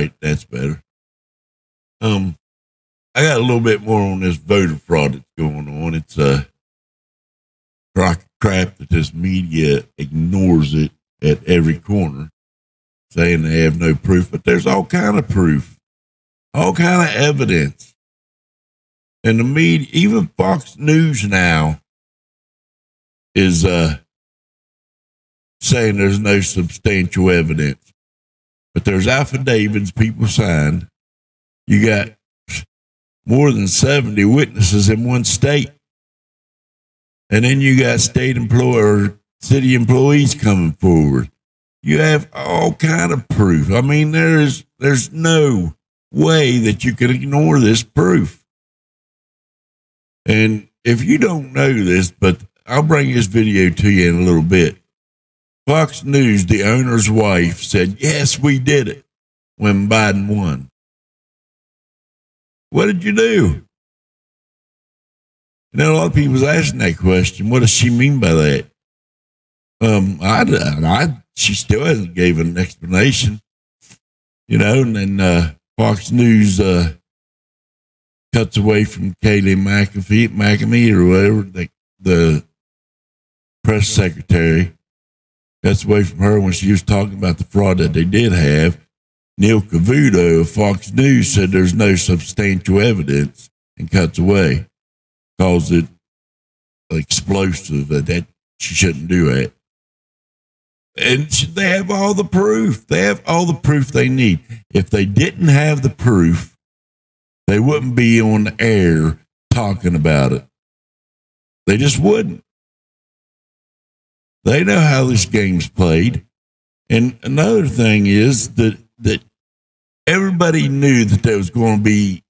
right, that's better. I got a little bit more on this voter fraud that's going on. It's a crock of crap that this media ignores it at every corner, saying they have no proof, but there's all kind of proof, all kind of evidence. And the media, even Fox News now, is saying there's no substantial evidence. But there's affidavits people signed. You got more than 70 witnesses in one state. And then you got city employees coming forward. You have all kind of proof. I mean, there's no way that you can ignore this proof. And if you don't know this, but I'll bring this video to you in a little bit. Fox News, the owner's wife, said, yes, we did it when Biden won. What did you do? You know, a lot of people was asking that question. What does she mean by that? She still hasn't given an explanation. You know, and then Fox News cuts away from Kayleigh McEnany or whatever, the press secretary. Cuts away from her when she was talking about the fraud that they did have. Neil Cavuto of Fox News said there's no substantial evidence and cuts away. Calls it explosive, that she shouldn't do it. And they have all the proof. They have all the proof they need. If they didn't have the proof, they wouldn't be on the air talking about it. They just wouldn't. They know how this game's played. And another thing is that everybody knew that there was going to be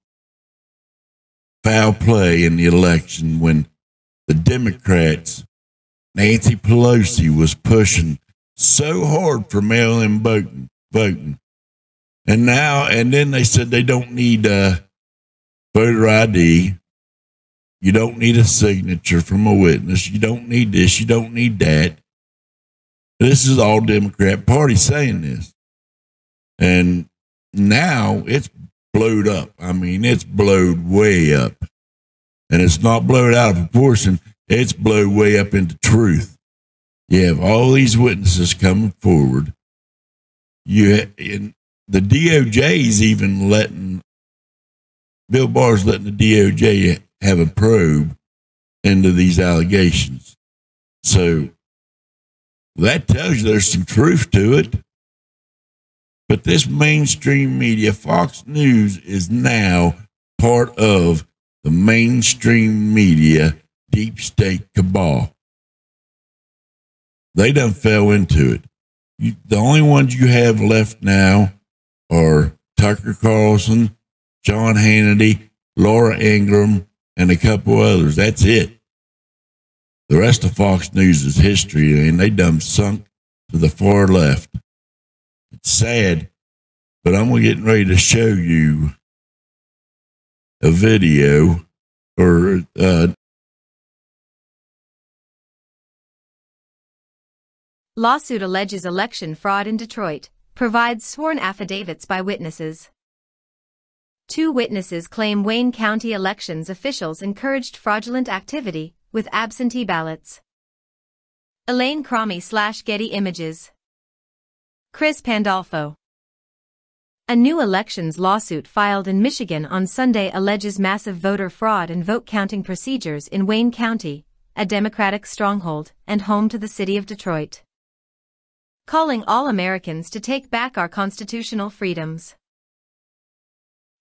foul play in the election when the Democrats, Nancy Pelosi, was pushing so hard for mail-in voting. And then they said they don't need voter ID. You don't need a signature from a witness. You don't need this. You don't need that. This is all Democrat Party saying this. And now it's blowed up. I mean, it's blowed way up. And it's not blowed out of proportion. It's blowed way up into truth. You have all these witnesses coming forward. And the DOJ is even Bill Barr's letting the DOJ have a probe into these allegations. So that tells you there's some truth to it. But this mainstream media, Fox News, is now part of the mainstream media deep state cabal. They done fell into it. The only ones you have left now are Tucker Carlson, John Hannity, Laura Ingraham, and a couple others. That's it. The rest of Fox News is history, and they done sunk to the far left. It's sad, but I'm getting ready to show you a video or Lawsuit alleges election fraud in Detroit, provides sworn affidavits by witnesses. 2 witnesses claim Wayne County elections officials encouraged fraudulent activity with absentee ballots. Elaine Cromie/Getty Images. Chris Pandolfo. A new elections lawsuit filed in Michigan on Sunday alleges massive voter fraud and vote counting procedures in Wayne County, a Democratic stronghold and home to the city of Detroit. Calling all Americans to take back our constitutional freedoms.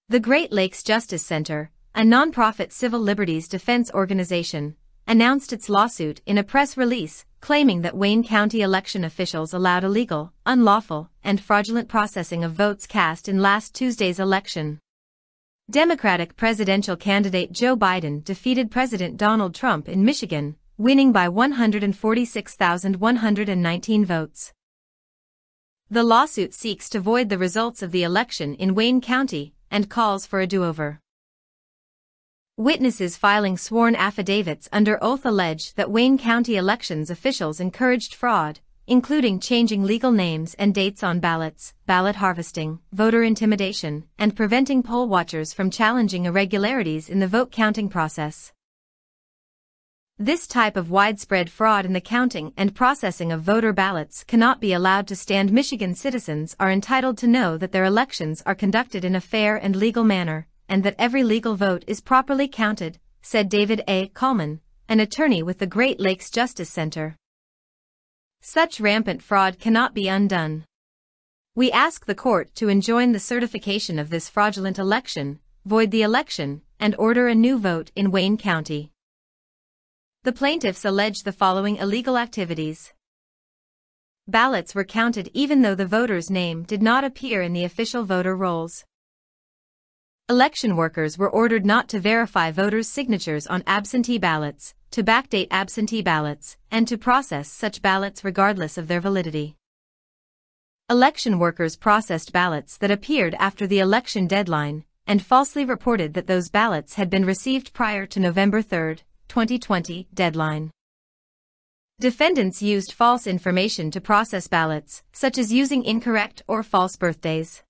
The Great Lakes Justice Center, a nonprofit civil liberties defense organization, announced its lawsuit in a press release, claiming that Wayne County election officials allowed illegal, unlawful, and fraudulent processing of votes cast in last Tuesday's election. Democratic presidential candidate Joe Biden defeated President Donald Trump in Michigan, winning by 146,119 votes. The lawsuit seeks to void the results of the election in Wayne County and calls for a do-over. Witnesses filing sworn affidavits under oath allege that Wayne County elections officials encouraged fraud, including changing legal names and dates on ballots, ballot harvesting, voter intimidation, and preventing poll watchers from challenging irregularities in the vote counting process. This type of widespread fraud in the counting and processing of voter ballots cannot be allowed to stand. Michigan citizens are entitled to know that their elections are conducted in a fair and legal manner, and that every legal vote is properly counted, said David A. Coleman, an attorney with the Great Lakes Justice Center. Such rampant fraud cannot be undone. We ask the court to enjoin the certification of this fraudulent election, void the election, and order a new vote in Wayne County. The plaintiffs allege the following illegal activities. Ballots were counted even though the voter's name did not appear in the official voter rolls. Election workers were ordered not to verify voters' signatures on absentee ballots, to backdate absentee ballots, and to process such ballots regardless of their validity. Election workers processed ballots that appeared after the election deadline, and falsely reported that those ballots had been received prior to November 3, 2020, deadline. Defendants used false information to process ballots, such as using incorrect or false birthdays.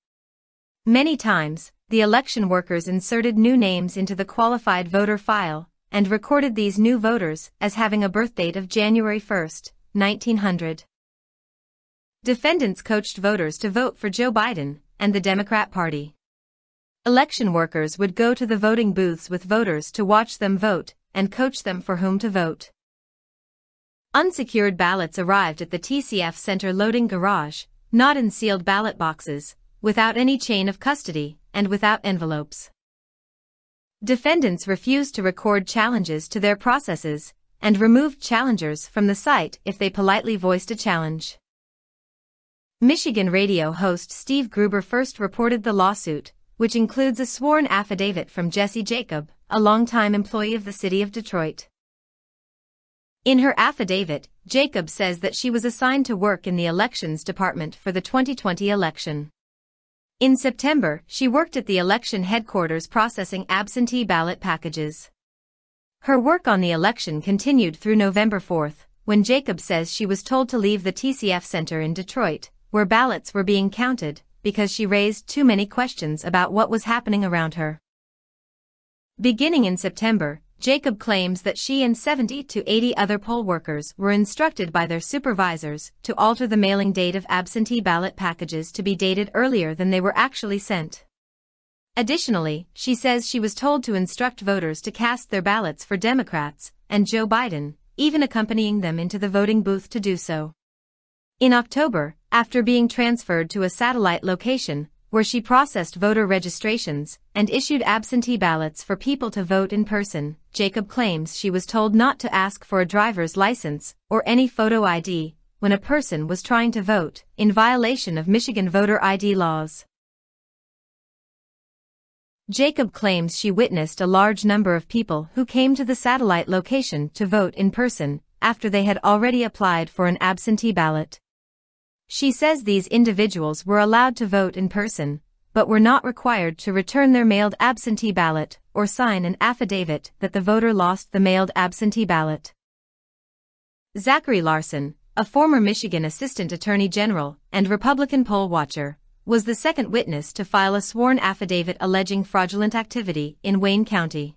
Many times, the election workers inserted new names into the qualified voter file, and recorded these new voters as having a birthdate of January 1, 1900. Defendants coached voters to vote for Joe Biden and the Democrat Party. Election workers would go to the voting booths with voters to watch them vote and coach them for whom to vote. Unsecured ballots arrived at the TCF Center loading garage, not in sealed ballot boxes, without any chain of custody, and without envelopes. Defendants refused to record challenges to their processes, and removed challengers from the site if they politely voiced a challenge. Michigan radio host Steve Gruber first reported the lawsuit, which includes a sworn affidavit from Jessie Jacob, a longtime employee of the city of Detroit. In her affidavit, Jacob says that she was assigned to work in the elections department for the 2020 election. In September, she worked at the election headquarters processing absentee ballot packages. Her work on the election continued through November 4, when Jacob says she was told to leave the TCF Center in Detroit, where ballots were being counted, because she raised too many questions about what was happening around her. Beginning in September, Jacob claims that she and 70 to 80 other poll workers were instructed by their supervisors to alter the mailing date of absentee ballot packages to be dated earlier than they were actually sent. Additionally, she says she was told to instruct voters to cast their ballots for Democrats and Joe Biden, even accompanying them into the voting booth to do so. In October, after being transferred to a satellite location, where she processed voter registrations and issued absentee ballots for people to vote in person, Jacob claims she was told not to ask for a driver's license or any photo ID when a person was trying to vote, in violation of Michigan voter ID laws. Jacob claims she witnessed a large number of people who came to the satellite location to vote in person after they had already applied for an absentee ballot. She says these individuals were allowed to vote in person, but were not required to return their mailed absentee ballot or sign an affidavit that the voter lost the mailed absentee ballot. Zachary Larson, a former Michigan Assistant Attorney General and Republican poll watcher, was the second witness to file a sworn affidavit alleging fraudulent activity in Wayne County.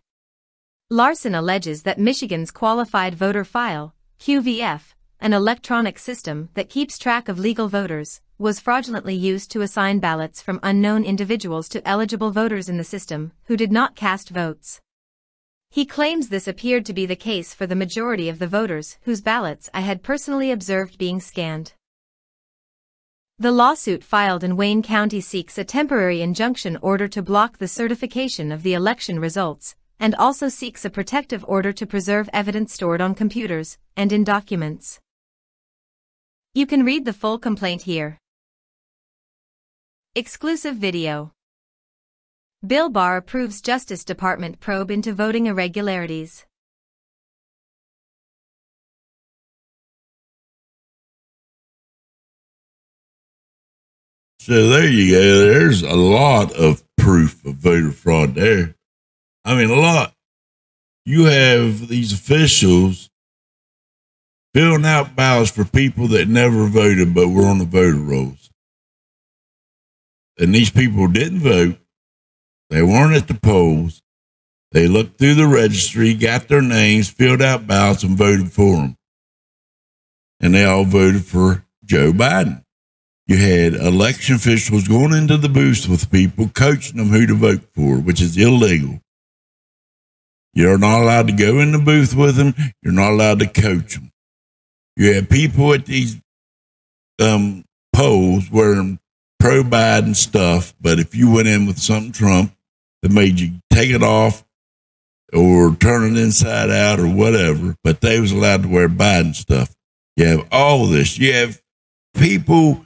Larson alleges that Michigan's Qualified Voter File, QVF, an electronic system that keeps track of legal voters, was fraudulently used to assign ballots from unknown individuals to eligible voters in the system who did not cast votes. He claims this appeared to be the case for the majority of the voters whose ballots I had personally observed being scanned. The lawsuit filed in Wayne County seeks a temporary injunction order to block the certification of the election results, and also seeks a protective order to preserve evidence stored on computers and in documents. You can read the full complaint here. Exclusive video. Bill Barr approves Justice Department probe into voting irregularities. So there you go. There's a lot of proof of voter fraud there. I mean, a lot. You have these officials filling out ballots for people that never voted but were on the voter rolls. And these people didn't vote. They weren't at the polls. They looked through the registry, got their names, filled out ballots, and voted for them. And they all voted for Joe Biden. You had election officials going into the booths with people, coaching them who to vote for, which is illegal. You're not allowed to go in the booth with them. You're not allowed to coach them. You had people at these polls wearing pro-Biden stuff, but if you went in with something Trump that made you take it off or turn it inside out or whatever, but they was allowed to wear Biden stuff. You have all this. You have people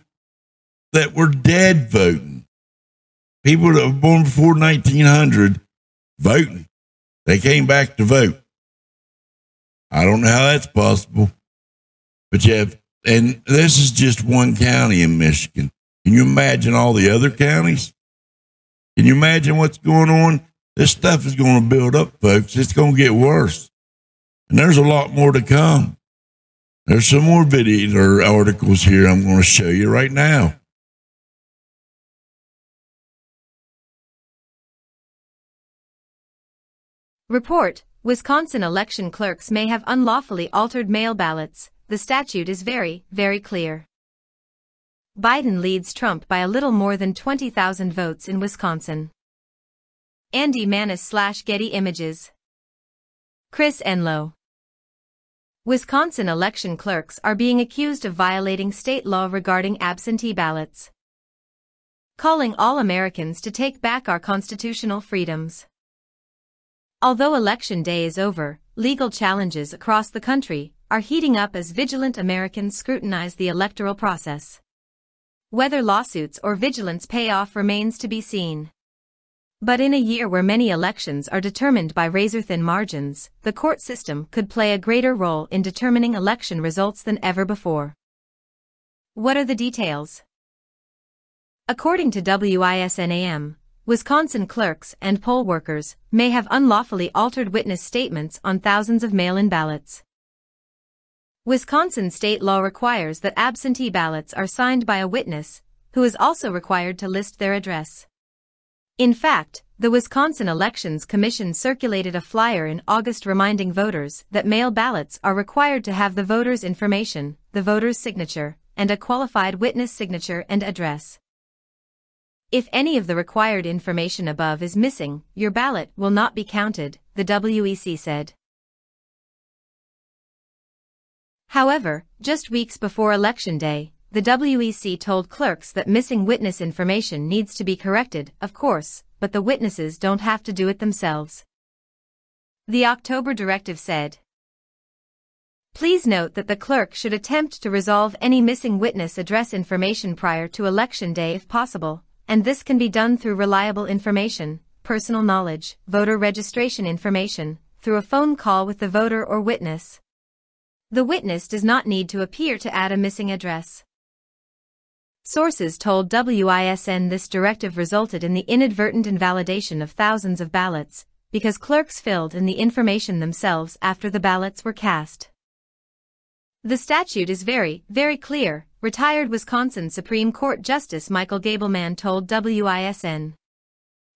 that were dead voting. People that were born before 1900 voting. They came back to vote. I don't know how that's possible. But you have, and this is just one county in Michigan. Can you imagine all the other counties? Can you imagine what's going on? This stuff is going to build up, folks. It's going to get worse. And there's a lot more to come. There's some more videos or articles here I'm going to show you right now. Report: Wisconsin election clerks may have unlawfully altered mail ballots. The statute is very, very clear. Biden leads Trump by a little more than 20,000 votes in Wisconsin. Andy Manis/Getty Images. Chris Enlow. Wisconsin election clerks are being accused of violating state law regarding absentee ballots. Calling all Americans to take back our constitutional freedoms. Although Election Day is over, legal challenges across the country are heating up as vigilant Americans scrutinize the electoral process. Whether lawsuits or vigilance pay off remains to be seen. But in a year where many elections are determined by razor-thin margins, the court system could play a greater role in determining election results than ever before. What are the details? According to WISNAM, Wisconsin clerks and poll workers may have unlawfully altered witness statements on thousands of mail-in ballots. Wisconsin state law requires that absentee ballots are signed by a witness, who is also required to list their address. In fact, the Wisconsin Elections Commission circulated a flyer in August reminding voters that mail ballots are required to have the voter's information, the voter's signature, and a qualified witness signature and address. If any of the required information above is missing, your ballot will not be counted, the WEC said. However, just weeks before Election Day, the WEC told clerks that missing witness information needs to be corrected, of course, but the witnesses don't have to do it themselves. The October directive said, "Please note that the clerk should attempt to resolve any missing witness address information prior to Election Day if possible, and this can be done through reliable information, personal knowledge, voter registration information, through a phone call with the voter or witness. The witness does not need to appear to add a missing address." Sources told WISN this directive resulted in the inadvertent invalidation of thousands of ballots, because clerks filled in the information themselves after the ballots were cast. The statute is very, very clear, retired Wisconsin Supreme Court Justice Michael Gableman told WISN.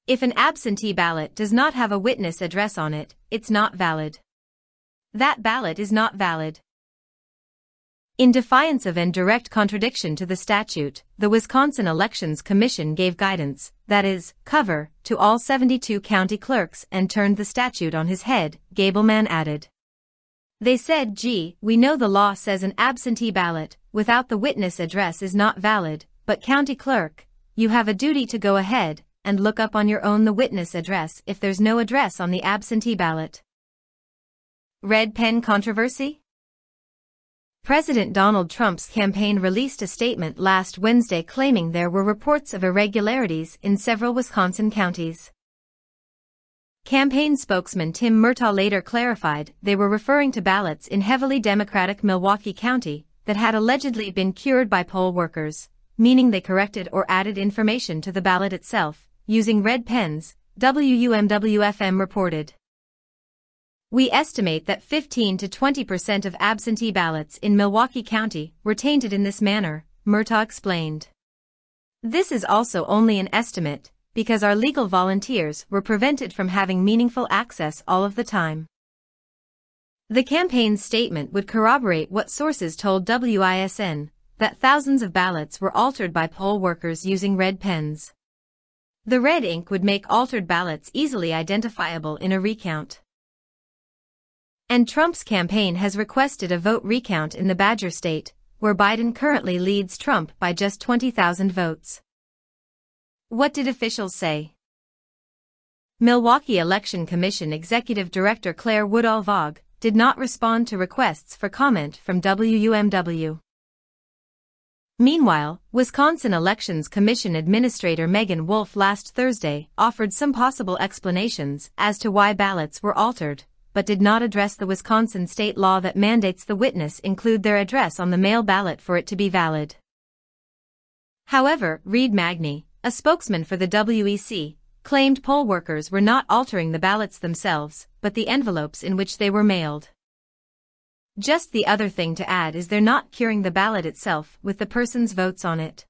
If an absentee ballot does not have a witness address on it, it's not valid. That ballot is not valid. In defiance of and direct contradiction to the statute, the Wisconsin Elections Commission gave guidance, that is, cover, to all 72 county clerks and turned the statute on his head, Gableman added. They said, "Gee, we know the law says an absentee ballot without the witness address is not valid, but county clerk, you have a duty to go ahead and look up on your own the witness address if there's no address on the absentee ballot." Red pen controversy? President Donald Trump's campaign released a statement last Wednesday claiming there were reports of irregularities in several Wisconsin counties. Campaign spokesman Tim Murtaugh later clarified they were referring to ballots in heavily Democratic Milwaukee County that had allegedly been cured by poll workers, meaning they corrected or added information to the ballot itself, using red pens, WUMW-FM reported. We estimate that 15 to 20% of absentee ballots in Milwaukee County were tainted in this manner, Murtaugh explained. This is also only an estimate, because our legal volunteers were prevented from having meaningful access all of the time. The campaign's statement would corroborate what sources told WISN, that thousands of ballots were altered by poll workers using red pens. The red ink would make altered ballots easily identifiable in a recount. And Trump's campaign has requested a vote recount in the Badger State, where Biden currently leads Trump by just 20,000 votes. What did officials say? Milwaukee Election Commission Executive Director Claire Woodall-Vaugh did not respond to requests for comment from WUMW. Meanwhile, Wisconsin Elections Commission Administrator Megan Wolf last Thursday offered some possible explanations as to why ballots were altered, but did not address the Wisconsin state law that mandates the witness include their address on the mail ballot for it to be valid. However, Reed Magny, a spokesman for the WEC, claimed poll workers were not altering the ballots themselves, but the envelopes in which they were mailed. Just the other thing to add is they're not curing the ballot itself with the person's votes on it.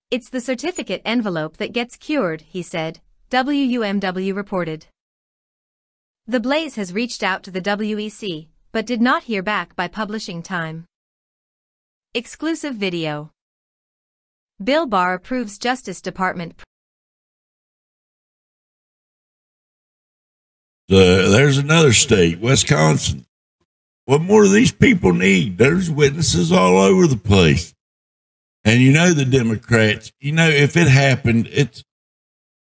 It's the certificate envelope that gets cured, he said, WUMW reported. The Blaze has reached out to the WEC, but did not hear back by publishing time. Exclusive video. Bill Barr approves Justice Department. There's another state, Wisconsin. What more do these people need? There's witnesses all over the place. And the Democrats, if it happened, it's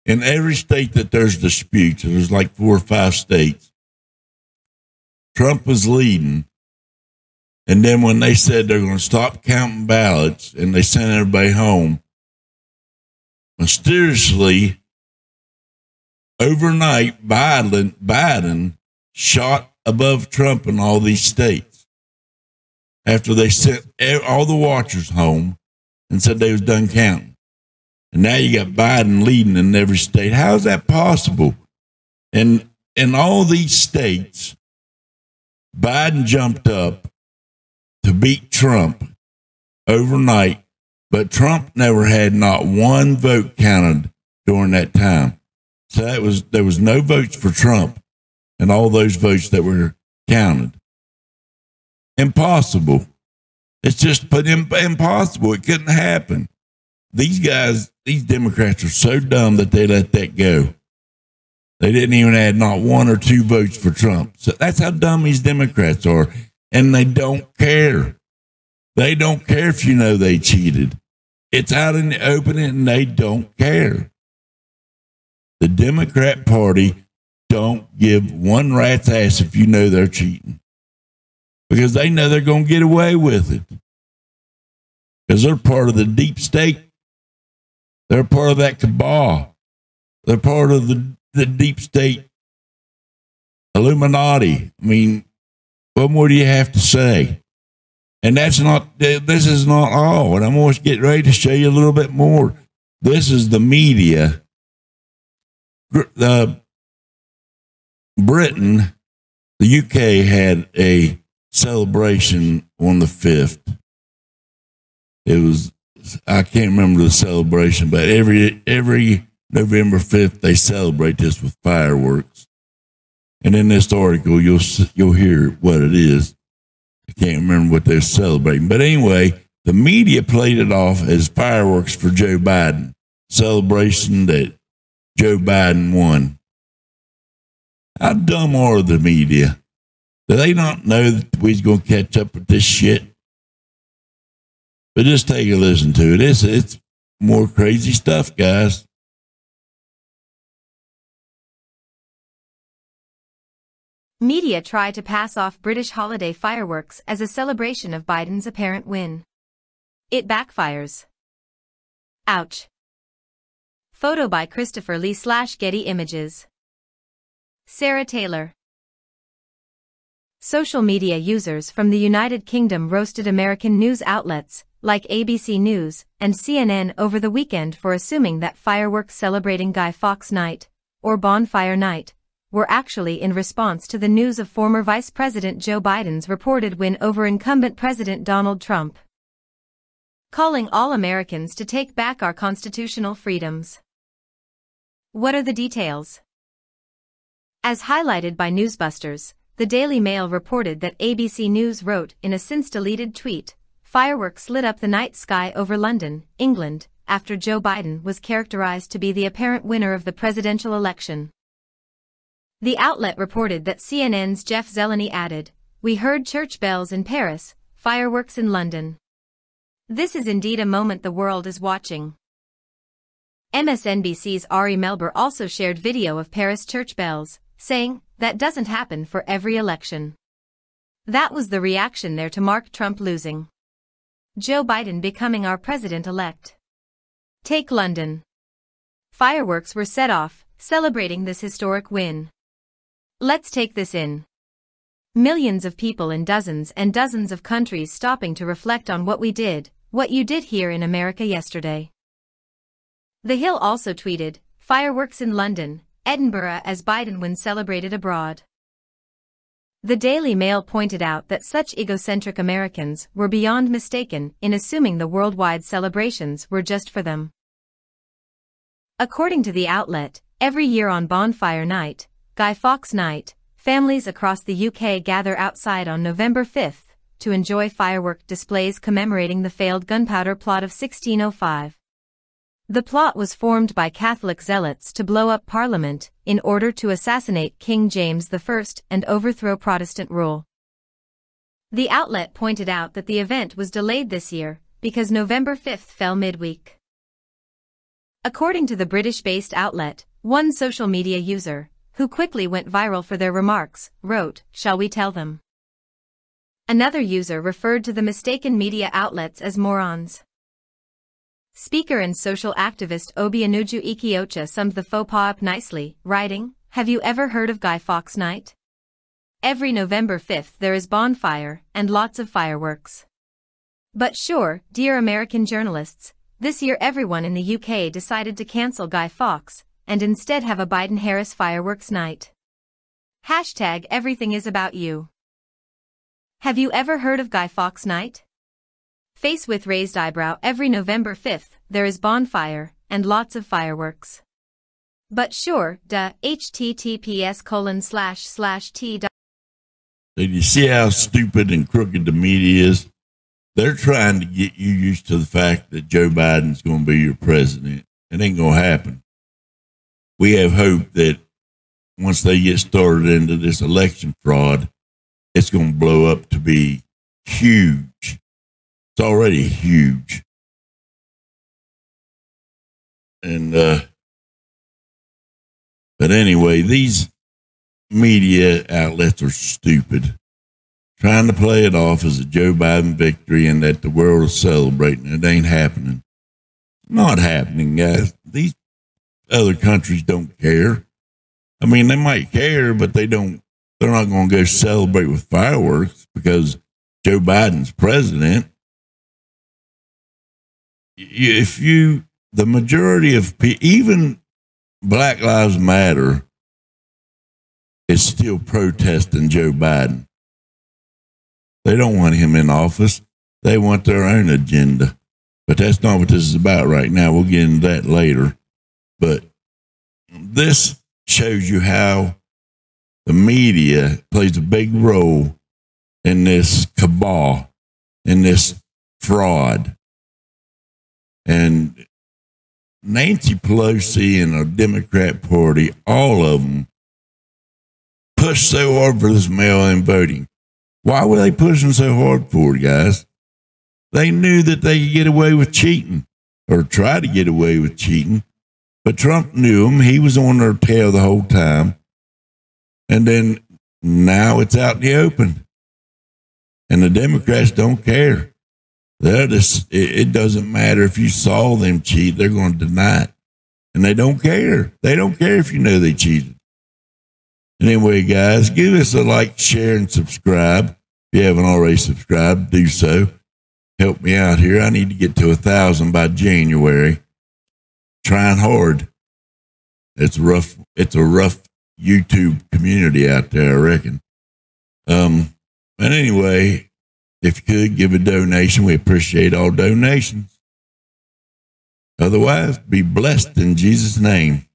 in every state that there's disputes. There's like 4 or 5 states. Trump was leading. And then when they said they're going to stop counting ballots and they sent everybody home, mysteriously, overnight, Biden shot above Trump in all these states after they sent all the watchers home and said they was done counting. And now you got Biden leading in every state. How is that possible? And in all these states, Biden jumped up to beat Trump overnight, but Trump never had not one vote counted during that time. So there was no votes for Trump and all those votes that were counted. Impossible. It's just impossible. It couldn't happen. These Democrats are so dumb that they let that go. They didn't even add not 1 or 2 votes for Trump. So that's how dumb these Democrats are. And they don't care. They don't care if they cheated. It's out in the open and they don't care. The Democrat Party don't give one rat's ass if they're cheating. Because they know they're going to get away with it. Because they're part of the deep state. They're part of that cabal. They're part of the deep state Illuminati. I mean, what more do you have to say? And this is not all. And I'm going to get ready to show you a little bit more. This is the media. Britain, the UK had a celebration on the 5th. It was, I can't remember the celebration, but every November 5th, they celebrate this with fireworks. And in this article, you'll hear what it is. I can't remember what they're celebrating. But anyway, the media played it off as fireworks for Joe Biden. Celebration that Joe Biden won. How dumb are the media? Do they not know that we're going to catch up with this shit? But just take a listen to it. It's more crazy stuff, guys. Media try to pass off British holiday fireworks as a celebration of Biden's apparent win. It backfires. Ouch. Photo by Christopher Lee / Getty Images. Sarah Taylor. Social media users from the United Kingdom roasted American news outlets, like ABC News and CNN over the weekend for assuming that fireworks celebrating Guy Fawkes Night, or Bonfire Night, were actually in response to the news of former Vice President Joe Biden's reported win over incumbent President Donald Trump, calling all Americans to take back our constitutional freedoms. What are the details? As highlighted by Newsbusters, the Daily Mail reported that ABC News wrote in a since-deleted tweet, "Fireworks lit up the night sky over London, England, after Joe Biden was characterized to be the apparent winner of the presidential election." The outlet reported that CNN's Jeff Zeleny added, "We heard church bells in Paris, fireworks in London. This is indeed a moment the world is watching." MSNBC's Ari Melber also shared video of Paris church bells, saying, "That doesn't happen for every election." That was the reaction there to mark Trump losing, Joe Biden becoming our president-elect. Take London. Fireworks were set off, celebrating this historic win. Let's take this in. Millions of people in dozens and dozens of countries stopping to reflect on what we did, what you did here in America yesterday. The Hill also tweeted, "Fireworks in London, Edinburgh as Biden wins celebrated abroad." The Daily Mail pointed out that such egocentric Americans were beyond mistaken in assuming the worldwide celebrations were just for them. According to the outlet, every year on Bonfire Night, Guy Fawkes Night, families across the UK gather outside on November 5th to enjoy firework displays commemorating the failed gunpowder plot of 1605. The plot was formed by Catholic zealots to blow up Parliament in order to assassinate King James I and overthrow Protestant rule. The outlet pointed out that the event was delayed this year because November 5th fell midweek. According to the British-based outlet, one social media user, who quickly went viral for their remarks, wrote, "Shall we tell them?" Another user referred to the mistaken media outlets as morons. Speaker and social activist Obianuju Ikiocha summed the faux pas up nicely, writing, "Have you ever heard of Guy Fawkes Night? Every November 5th there is bonfire and lots of fireworks. But sure, dear American journalists, this year everyone in the UK decided to cancel Guy Fawkes and instead have a Biden-Harris fireworks night. Hashtag everything is about you. Have you ever heard of Guy Fawkes Night? Face with raised eyebrow. Every November 5th, there is bonfire and lots of fireworks. But sure, duh, https://t. Did you see how stupid and crooked the media is? They're trying to get you used to the fact that Joe Biden's going to be your president. It ain't going to happen. We have hope that once they get started into this election fraud, it's going to blow up to be huge. It's already huge. And, but anyway, these media outlets are stupid, trying to play it off as a Joe Biden victory and that the world is celebrating. It ain't happening. Not happening, guys. These other countries don't care. I mean, they might care, but they don't. They're not going to go celebrate with fireworks because Joe Biden's president. The majority of even Black Lives Matter is still protesting Joe Biden. They don't want him in office. They want their own agenda. But that's not what this is about right now. We'll get into that later. But this shows you how the media plays a big role in this cabal, in this fraud. And Nancy Pelosi and the Democrat Party, all of them, pushed so hard for this mail-in voting. Why were they pushing so hard for it, guys? They knew that they could get away with cheating, or try to get away with cheating. But Trump knew them. He was on their tail the whole time. And then now it's out in the open. And the Democrats don't care. It doesn't matter if you saw them cheat. They're going to deny it. And they don't care. They don't care if you know they cheated. Anyway, guys, give us a like, share, and subscribe. If you haven't already subscribed, do so. Help me out here. I need to get to 1,000 by January. Trying hard. It's a rough YouTube community out there, I reckon. But anyway, if you could give a donation, we appreciate all donations. Otherwise, be blessed in Jesus' name.